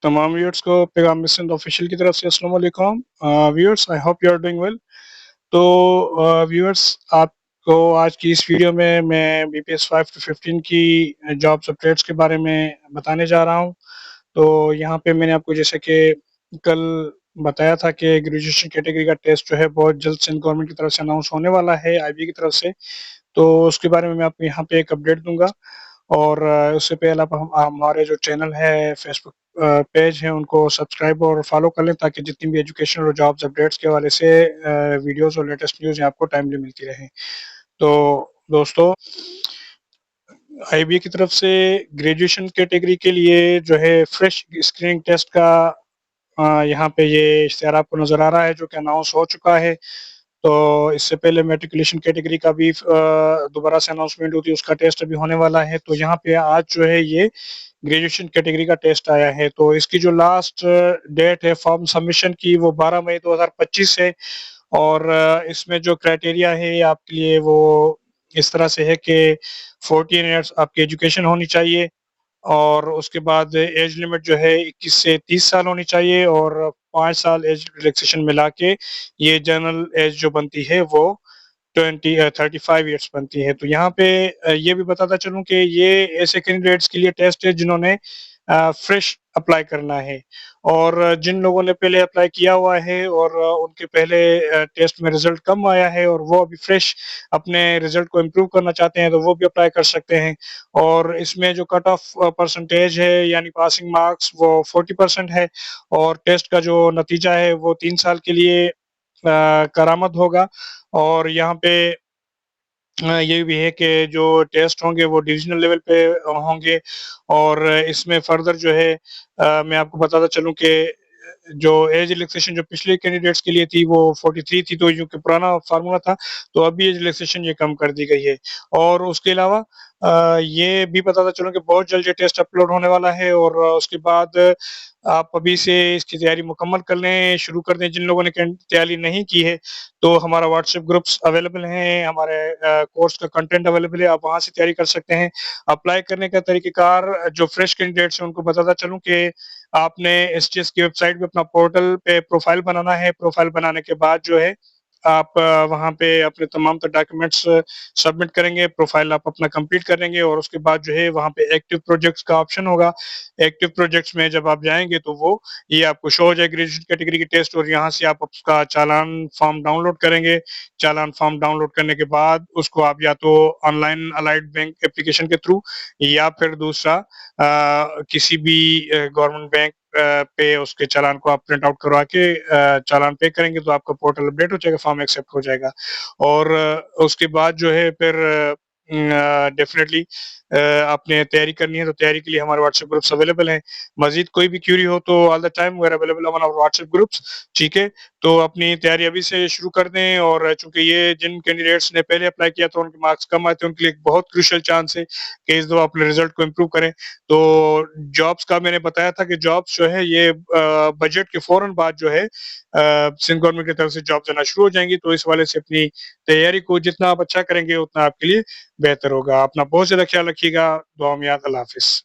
तमाम व्यूअर्स को पैगाम सिंध ऑफिशियल की तरफ से अस्सलाम वालेकुम। Viewers, I hope you are doing well. तो व्यूअर्स, आपको आज की इस वीडियो में मैं बीपीएस 5 टू 15 की जॉब्स अपडेट्स के बारे में बताने जा रहा हूं। तो यहाँ पे मैंने आपको जैसे कि कल बताया था कि ग्रेजुएशन कैटेगरी का टेस्ट जो है बहुत जल्द सिंध गवर्नमेंट की तरफ से अनाउंस होने वाला है, आईबी की तरफ से। तो उसके बारे में मैं आपको यहाँ पे एक अपडेट दूंगा। और उससे पहले आप हमारे जो चैनल है, फेसबुक पेज है, उनको सब्सक्राइब और फॉलो कर लें ताकि जितनी भी एजुकेशनल और जॉब्स अपडेट्स के हवाले से वीडियोस और लेटेस्ट न्यूज़ आपको टाइमली मिलती रहें। तो दोस्तों, आईबीए की तरफ से ग्रेजुएशन कैटेगरी के लिए जो है फ्रेश स्क्रीनिंग टेस्ट का यहाँ पे ये इश्तिहार आपको नज़र आ रहा है, जो कि अनाउंस हो चुका है। तो इससे पहले मैट्रिकुलेशन कैटेगरी का भी दोबारा से अनाउंसमेंट हुई थी, उसका टेस्ट अभी होने वाला है। तो यहाँ पे आज जो है ये ग्रेजुएशन कैटेगरी का टेस्ट आया है। तो इसकी जो लास्ट डेट है फॉर्म सबमिशन की, वो 12 मई 2025 है। और इसमें जो क्राइटेरिया है आपके लिए वो इस तरह से है कि 14 ईयर्स आपकी एजुकेशन होनी चाहिए, और उसके बाद एज लिमिट जो है 21 से 30 साल होनी चाहिए, और 5 साल एज रिलैक्सेशन मिला के ये जनरल एज जो बनती है वो 35 ईयर्स बनती है। तो यहाँ पे ये भी बताता चलूं कि ये ऐसे कैंडिडेट्स के लिए टेस्ट है जिन्होंने फ्रेश अप्लाई करना है। और जिन लोगों ने पहले अप्लाई किया हुआ है और उनके पहले टेस्ट में रिजल्ट कम आया है और वो अभी फ्रेश अपने रिजल्ट को इम्प्रूव करना चाहते हैं, तो वो भी अप्लाई कर सकते हैं। और इसमें जो कट ऑफ परसेंटेज है यानी पासिंग मार्क्स, वो 40% है। और टेस्ट का जो नतीजा है वो 3 साल के लिए करामद होगा। और यहाँ पे ये भी है कि जो टेस्ट होंगे वो डिविजनल लेवल पे होंगे। और इसमें फर्दर जो है मैं आपको बताता चलूं कि जो एज रिलैक्सेशन जो पिछले कैंडिडेट्स के लिए थी वो 43 थी, तो जो कि पुराना फार्मूला था, तो अभी एज रिलैक्सेशन ये कम कर दी गई है। और उसके अलावा ये भी बताता चलूं कि बहुत जल्द ये टेस्ट अपलोड होने वाला है। और उसके बाद आप अभी से इसकी तैयारी मुकम्मल कर लें, शुरू कर दें। जिन लोगों ने तैयारी नहीं की है, तो हमारा व्हाट्सएप ग्रुप्स अवेलेबल हैं, हमारे कोर्स का कंटेंट अवेलेबल है, आप वहाँ से तैयारी कर सकते हैं। अप्लाई करने का तरीक़ेकार जो फ्रेश कैंडिडेट्स हैं उनको बताता चलूँ कि आपने एसटीएस की वेबसाइट पे अपना पोर्टल पे प्रोफाइल बनाना है। प्रोफाइल बनाने के बाद जो है आप वहाँ पे अपने तमाम तर डॉक्यूमेंट्स सबमिट करेंगे, प्रोफाइल आप अपना कंप्लीट करेंगे, और उसके बाद जो है वहाँ पे एक्टिव प्रोजेक्ट्स का ऑप्शन होगा। एक्टिव प्रोजेक्ट्स में जब आप जाएँगे तो वो ये आपको शो हो जाएगी ग्रेजुएशन कैटेगरी की टेस्ट, और यहाँ से आप उसका चालान फॉर्म डाउनलोड करेंगे। चालान फॉर्म डाउनलोड करने के बाद उसको आप या तो ऑनलाइन अलाइड बैंक एप्लीकेशन के थ्रू, या फिर दूसरा किसी भी गवर्नमेंट बैंक पे उसके चालान को आप प्रिंट आउट करवा के चालान पे करेंगे, तो आपका पोर्टल अपडेट हो जाएगा, फॉर्म एक्सेप्ट हो जाएगा। और उसके बाद जो है फिर डेफिनेटली आपने तैयारी करनी है, तो तैयारी के लिए हमारे व्हाट्सएप ग्रुप्स अवेलेबल हैं। मजीद कोई भी क्यूरी हो तो all the time we are available on our WhatsApp groups. ठीक है, तो अपनी तैयारी अभी से शुरू कर दें। और चूंकि ये जिन कैंडिडेट्स ने पहले अप्लाई किया था उनके मार्क्स कम आए थे, उनके लिए एक बहुत क्रूशियल चांस है कि इस दफा अपने रिजल्ट को इम्प्रूव करें। तो जॉब्स का मैंने बताया था कि जॉब्स जो है ये बजट के फौरन बाद जो है सिंध गवर्नमेंट की तरफ से जॉब्स आना शुरू हो जाएंगी। तो इस वाले से अपनी तैयारी को जितना आप अच्छा करेंगे उतना आपके लिए बेहतर होगा। अपना बहुत ज़्यादा ख्याल रखिएगा। दुआ में याद। अल्लाह हाफ़िज़।